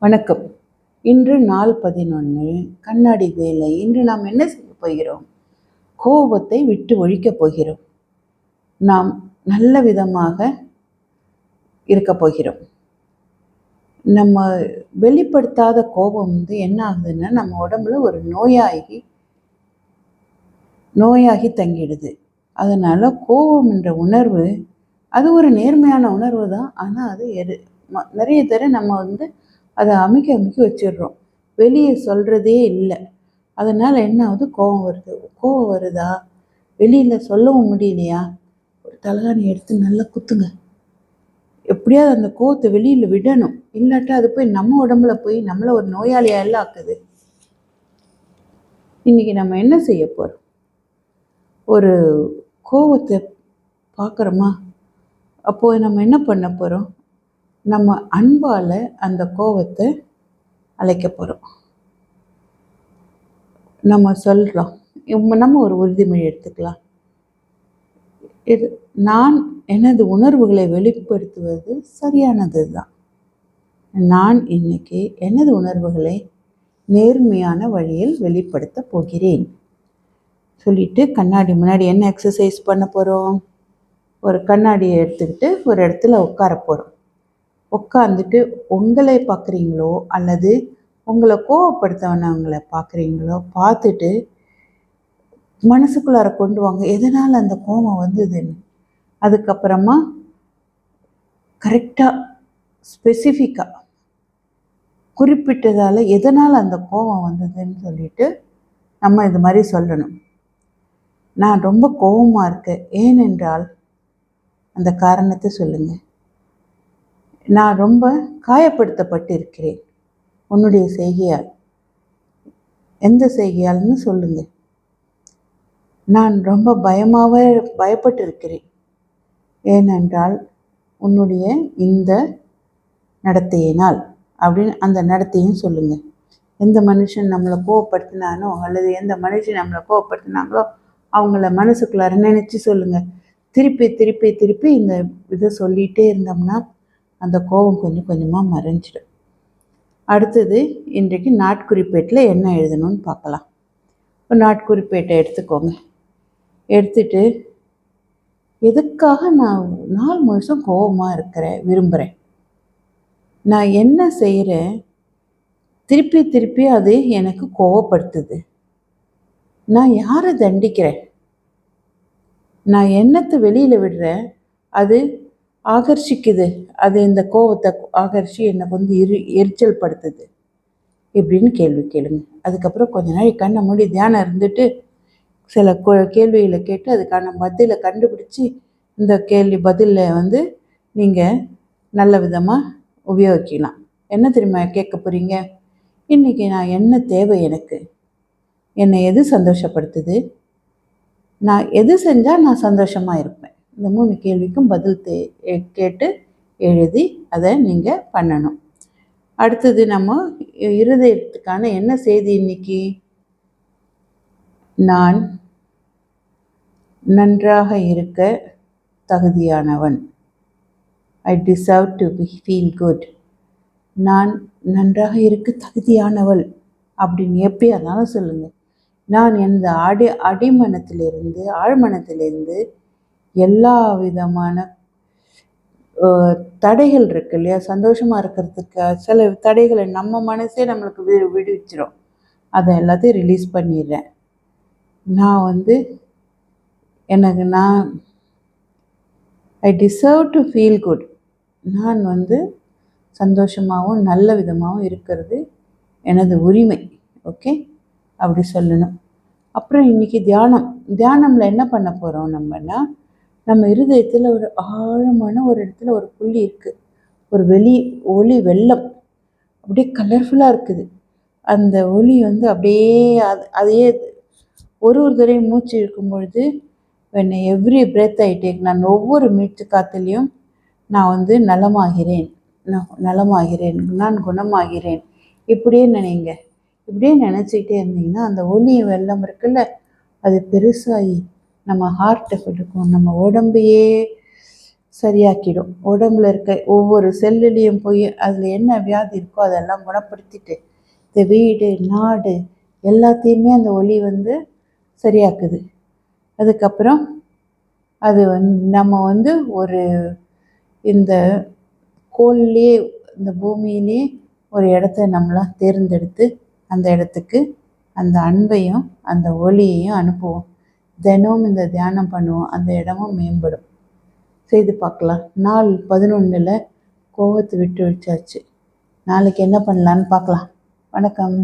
வணக்கம். இன்று நாள் 11 கண்ணாடி வேலை. இன்று நாம் என்ன செய்ய போகிறோம்? கோபத்தை விட்டு ஒழிக்கப் போகிறோம். நாம் நல்ல விதமாக இருக்கப் போகிறோம். நம்ம வெளிப்படுத்தாத கோபம் என்ன ஆகுதுன்னா, நம்ம உடம்புல ஒரு நோயாகி தங்கிடுது. அதனால கோபம் என்ற உணர்வு அது ஒரு நேர்மையான உணர்வு தான். ஆனால் அது நிறைய தடவை நம்ம அதை அமுக்கி வச்சிடுறோம். வெளியே சொல்கிறதே இல்லை. அதனால் என்ன ஆகுது? கோபம் வருதா? வெளியில் சொல்லவும் முடியலையா? ஒரு தலகாணி எடுத்து நல்லா குத்துங்க. எப்படியாவது அந்த கோபத்தை வெளியில் விடணும். இல்லாட்டா அது போய் நம்ம உடம்புல போய் நம்மளை ஒரு நோயாளியாக எல்லாம் ஆக்குது. இன்றைக்கி நம்ம என்ன செய்ய போகிறோம்? ஒரு கோபத்தை பார்க்குறோமா? அப்போது நம்ம என்ன பண்ண போகிறோம்? நம்ம அன்பால் அந்த கோபத்தை அழைக்க போகிறோம். நம்ம சொல்கிறோம், நம்ம ஒரு உறுதிமொழி எடுத்துக்கலாம். நான் எனது உணர்வுகளை வெளிப்படுத்துவது சரியானது தான். நான் இன்னைக்கு எனது உணர்வுகளை நேர்மையான வழியில் வெளிப்படுத்த போகிறேன் சொல்லிட்டு கண்ணாடி முன்னாடி என்ன எக்ஸசைஸ் பண்ண போகிறோம்? ஒரு கண்ணாடியை எடுத்துக்கிட்டு ஒரு இடத்துல உட்கார போகிறோம். உட்காந்துட்டு உங்களை பார்க்குறீங்களோ அல்லது உங்களை கோவப்படுத்தவனவங்களை பார்க்குறீங்களோ பார்த்துட்டு மனசுக்குள்ளார கொண்டு வாங்க, எதனால் அந்த கோபம் வந்ததுன்னு. அதுக்கப்புறமா கரெக்டாக ஸ்பெசிஃபிக்காக குறிப்பிட்டதால் எதனால் அந்த கோபம் வந்ததுன்னு சொல்லிட்டு நம்ம இது மாதிரி சொல்லணும். நான் ரொம்ப கோபமாக இருக்கேன், ஏனென்றால் அந்த காரணத்தை சொல்லுங்கள். நான் ரொம்ப காயப்படுத்தப்பட்டு இருக்கிறேன் உன்னுடைய செய்கையால். எந்த செய்கையால்னு சொல்லுங்கள். நான் ரொம்ப பயப்பட்டு இருக்கிறேன், ஏனென்றால் உன்னுடைய இந்த நடத்தையினால் அப்படின்னு அந்த நடத்தையும் சொல்லுங்கள். எந்த மனுஷன் நம்மளை கோவப்படுத்தினானோ அல்லது எந்த மனுஷன் நம்மளை கோவப்படுத்தினாங்களோ அவங்கள மனசுக்குள்ளார நினச்சி சொல்லுங்கள். திருப்பி திருப்பி திருப்பி இந்த இதை சொல்லிகிட்டே இருந்தோம்னா அந்த கோபம் கொஞ்சம் கொஞ்சமாக மறைஞ்சிடும். அடுத்தது இன்றைக்கு நாட்குறிப்பேட்டில் என்ன எழுதணும்னு பார்க்கலாம். இப்போ நாட்குறிப்பேட்டை எடுத்துக்கோங்க. எடுத்துட்டு எதுக்காக நான் நாள் முழுசும் கோபமாக விரும்புகிறேன், நான் என்ன செய்கிறேன், திருப்பி திருப்பி அது எனக்கு கோவப்படுத்துது, நான் யாரை தண்டிக்கிறேன், நான் என்னத்தை வெளியில் விடுறேன், அது ஆகர்ஷிக்குது, அது இந்த கோபத்தை ஆகர்ஷி என்னை எரிச்சல் படுத்துது இப்படின்னு கேள்வி கேளுங்க. அதுக்கப்புறம் கொஞ்ச நாள் கண்ணை மூடி தியானம் இருந்துட்டு சில கேள்விகளை கேட்டு அதுக்கான பதிலை கண்டுபிடிச்சி இந்த பதிலில் நீங்கள் நல்ல விதமாக உபயோகிக்கலாம். என்ன தெரியுமா கேட்க போகிறீங்க? இன்றைக்கி நான் என்ன தேவை, எனக்கு என்னை எது சந்தோஷப்படுத்துது, நான் எது செஞ்சால் நான் சந்தோஷமாக இருப்பேன். இந்த 3 கேள்விக்கும் பதில் கேட்டு எழுதி அதை நீங்கள் பண்ணணும். அடுத்தது நம்ம இருதயத்துக்கான என்ன செய்தி இன்னைக்கு? நான் நன்றாக இருக்க தகுதியானவன். I deserve to feel good. நான் நன்றாக இருக்க தகுதியானவள் அப்படின்னு எப்படியா இருந்தாலும் சொல்லுங்கள். நான் எனது அடிமனத்திலிருந்து ஆழ்மனத்திலிருந்து எல்லா விதமான தடைகள் இருக்கு இல்லையா, சந்தோஷமாக இருக்கிறதுக்கு சில தடைகளை நம்ம மனசே நம்மளுக்கு விடுவிச்சிடும். அதை எல்லாத்தையும் ரிலீஸ் பண்ணிடுறேன். நான் I deserve to feel good. நான் சந்தோஷமாகவும் நல்ல விதமாகவும் இருக்கிறது எனது உரிமை. ஓகே, அப்படி சொல்லணும். அப்புறம் இன்றைக்கி தியானமில் என்ன பண்ண போகிறோம் நம்மனா, நம்ம இருதயத்தில் ஒரு ஆழமான ஒரு இடத்துல ஒரு புள்ளி இருக்குது, ஒரு ஒளி வெள்ளம் அப்படியே கலர்ஃபுல்லாக இருக்குது. அந்த ஒளி அப்படியே அதையே ஒரு தடவையும் மூச்சு இருக்கும் பொழுது when every breath I take, நான் ஒவ்வொரு மூச்சு காத்துலேயும் நான் நலமாகிறேன், நான் குணமாகிறேன் இப்படியே நினைங்க. இப்படியே நினச்சிக்கிட்டே இருந்தீங்கன்னா அந்த ஒளி வெள்ளம் இருக்குல்ல, அது பெருசாகி நம்ம ஹார்ட்டை கொடுக்கும், நம்ம உடம்பையே சரியாக்கிடும். உடம்புல இருக்க ஒவ்வொரு செல்லுலேயும் போய் அதில் என்ன வியாதி இருக்கோ அதெல்லாம் குணப்படுத்திட்டு இந்த வீடு நாடு எல்லாத்தையுமே அந்த ஒளி வந்து சரியாக்குது. அதுக்கப்புறம் அது நம்ம ஒரு இந்த கோள்லேயே இந்த பூமியிலே ஒரு இடத்த நம்மளாம் தேர்ந்தெடுத்து அந்த இடத்துக்கு அந்த அன்பையும் அந்த ஒளியையும் அனுப்புவோம். தினமும் இந்த தியானம் பண்ணுவோம். அந்த இடமும் மேம்படும். செய்து பார்க்கலாம். நாள் 11ல் கோபத்தை விட்டு வச்சாச்சு. நாளைக்கு என்ன பண்ணலான்னு பார்க்கலாம். வணக்கம்.